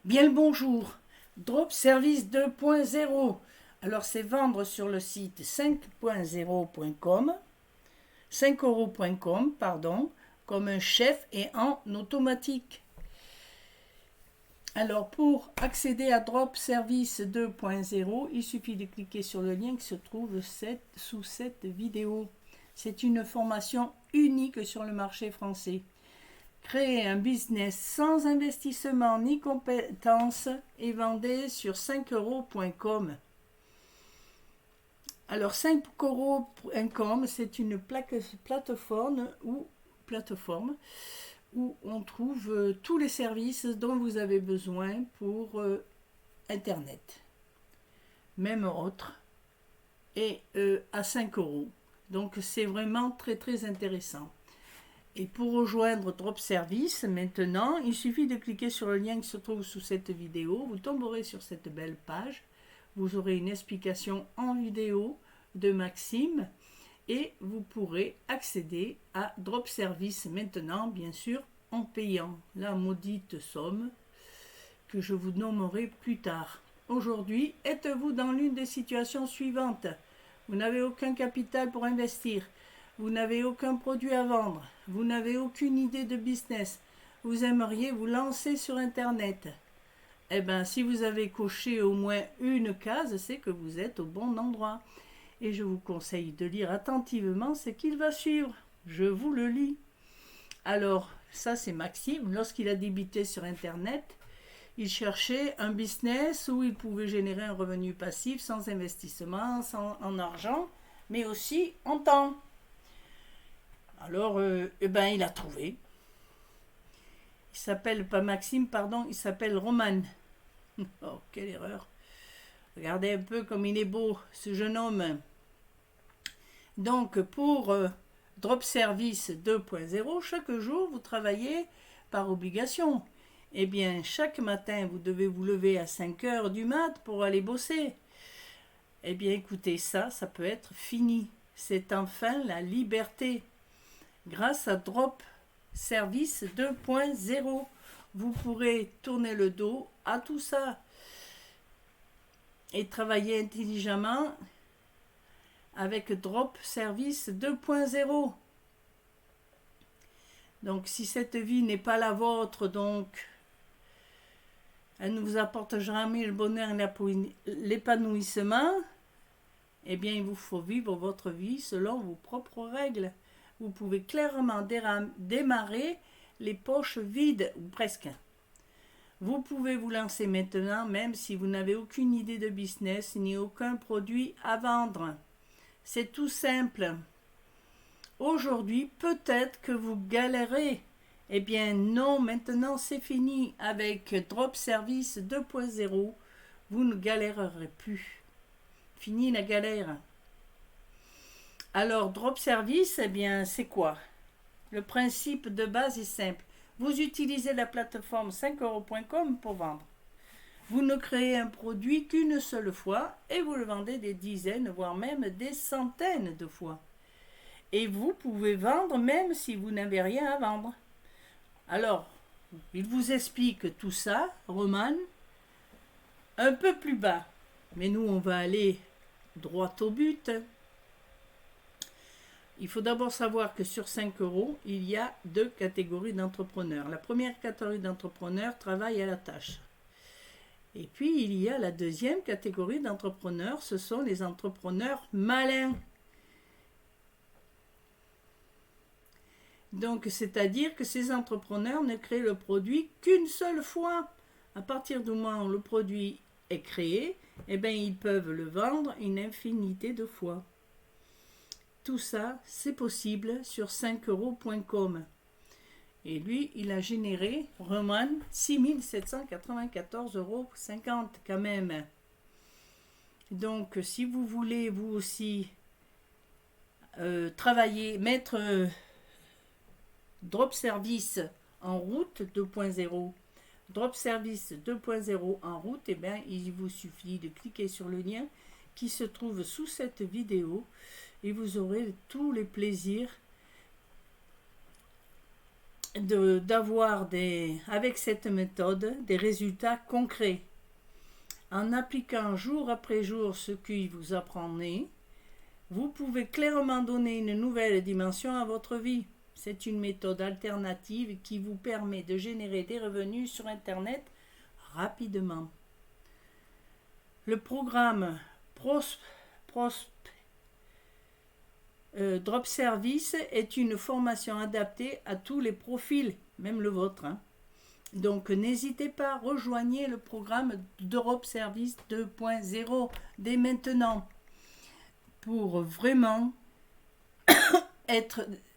Bien le bonjour, Drop Service 2.0. Alors c'est vendre sur le site 5.0.com, 5euros.com, pardon, comme un chef et en automatique. Alors pour accéder à Drop Service 2.0, il suffit de cliquer sur le lien qui se trouve sous cette vidéo. C'est une formation unique sur le marché français. Créez un business sans investissement ni compétences et vendez sur 5euros.com. Alors 5euros.com, c'est une plateforme où on trouve tous les services dont vous avez besoin pour Internet, même autres, et à 5 euros. Donc c'est vraiment très très intéressant. Et pour rejoindre Drop Service, maintenant, il suffit de cliquer sur le lien qui se trouve sous cette vidéo. Vous tomberez sur cette belle page. Vous aurez une explication en vidéo de Maxime et vous pourrez accéder à Drop Service maintenant, bien sûr, en payant la maudite somme que je vous nommerai plus tard. Aujourd'hui, êtes-vous dans l'une des situations suivantes? Vous n'avez aucun capital pour investir. Vous n'avez aucun produit à vendre. Vous n'avez aucune idée de business. Vous aimeriez vous lancer sur Internet. Eh bien, si vous avez coché au moins une case, c'est que vous êtes au bon endroit. Et je vous conseille de lire attentivement ce qu'il va suivre. Je vous le lis. Alors, ça c'est Maxime. Lorsqu'il a débuté sur Internet, il cherchait un business où il pouvait générer un revenu passif sans investissement, sans en argent, mais aussi en temps. Alors, il a trouvé. Il s'appelle pas Maxime, pardon, il s'appelle Roman. Oh, quelle erreur. Regardez un peu comme il est beau, ce jeune homme. Donc, pour Drop Service 2.0, chaque jour, vous travaillez par obligation. Eh bien, chaque matin, vous devez vous lever à 5 heures du mat pour aller bosser. Eh bien, écoutez, ça peut être fini. C'est enfin la liberté. Grâce à Drop Service 2.0, vous pourrez tourner le dos à tout ça et travailler intelligemment avec Drop Service 2.0. Donc si cette vie n'est pas la vôtre, donc elle ne vous apporte jamais le bonheur et l'épanouissement, eh bien il vous faut vivre votre vie selon vos propres règles. Vous pouvez clairement démarrer les poches vides, ou presque. Vous pouvez vous lancer maintenant, même si vous n'avez aucune idée de business ni aucun produit à vendre. C'est tout simple. Aujourd'hui, peut-être que vous galérez. Eh bien non, maintenant c'est fini. Avec Drop Service 2.0, vous ne galérerez plus. Fini la galère. Alors, Drop Service, eh bien, c'est quoi? Le principe de base est simple. Vous utilisez la plateforme 5euros.com pour vendre. Vous ne créez un produit qu'une seule fois et vous le vendez des dizaines, voire même des centaines de fois. Et vous pouvez vendre même si vous n'avez rien à vendre. Alors, il vous explique tout ça, Roman, un peu plus bas. Mais nous, on va aller droit au but. Il faut d'abord savoir que sur 5 euros, il y a deux catégories d'entrepreneurs. La première catégorie d'entrepreneurs travaille à la tâche. Et puis, il y a la deuxième catégorie d'entrepreneurs, ce sont les entrepreneurs malins. Donc, c'est-à-dire que ces entrepreneurs ne créent le produit qu'une seule fois. À partir du moment où le produit est créé, eh bien, ils peuvent le vendre une infinité de fois. Tout ça, c'est possible sur 5euros.com. Et lui, il a généré, Roman, 6794,50 euros quand même. Donc, si vous voulez, vous aussi, travailler, mettre Drop Service en route 2.0, Drop Service 2.0 en route, eh bien, il vous suffit de cliquer sur le lien qui se trouve sous cette vidéo et vous aurez tous les plaisirs d'avoir avec cette méthode des résultats concrets. En appliquant jour après jour ce qu'il vous apprenez, vous pouvez clairement donner une nouvelle dimension à votre vie. C'est une méthode alternative qui vous permet de générer des revenus sur Internet rapidement. Le programme Drop Service est une formation adaptée à tous les profils, même le vôtre. Donc n'hésitez pas, rejoignez le programme Drop Service 2.0 dès maintenant pour vraiment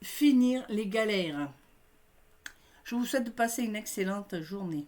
finir les galères. Je vous souhaite de passer une excellente journée.